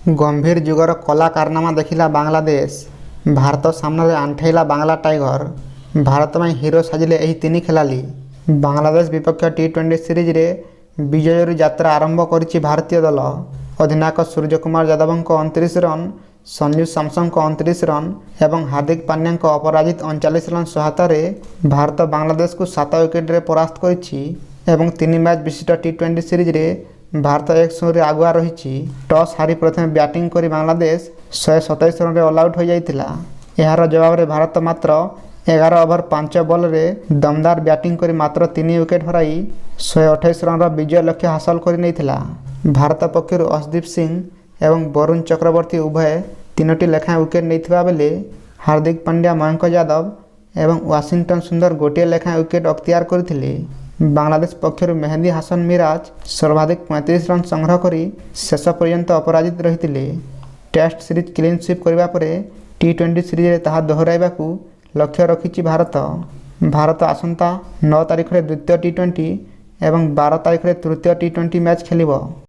गंभीर जुगर कला कारनामा देखिला बांग्लादेश। भारत सामने आंठेला बांग्ला टाइगर। भारत में हिरो साजिले एही तीन खेलाड़ी। बांग्लादेश विपक्ष टी20 सीरीज रे विजयरू यात्रा आरंभ करिछि भारतीय दल। अधिनायक सूर्यकुमार यादव 29 रन, संजू सैमसन 29 रन एवं हार्दिक पांड्या अपराजित 39 रन सहायतार भारत बांग्लादेश को 7 विकेट रे परास्त करिछि एवं 3 मैच विशिष्ट टी20 सीरीज रे भारत 1-0 आगुआ रही। टॉस हारी प्रथम बैटिंग करी बांग्लादेश 127 रन ऑल आउट हो जाइतिला। यार जवाब रे भारत मात्र 11 ओवर 5 बॉल रे दमदार बैटिंग करी मात्र 3 विकेट हराई 128 रन विजय लक्ष्य हासिल कर नैथिला। भारत पक्षर अर्शदीप सिंह एवं वरुण चक्रवर्ती उभय 3टी लेखाएं विकेट नैथिबा बेले हार्दिक पांड्या, मयंक यादव एवं वाशिंगटन सुंदर गोटे लेखाएं विकेट अख्तियार करथिले। बांग्लादेश पक्षर मेहदी हासन मिराज सर्वाधिक 35 रन संग्रह करी शेष पर्यंत अपराजित रहिथिले। टेस्ट सीरीज क्लीन स्वीप करबा परे टी20 सीरीज रे ताहा दोहराइबाकू लक्ष्य रखिछि भारत। भारत आसंता 9 तारिख रे द्वितीय टी20 एवं 12 तारिख रे तृतीय टी20 मैच खेलिब।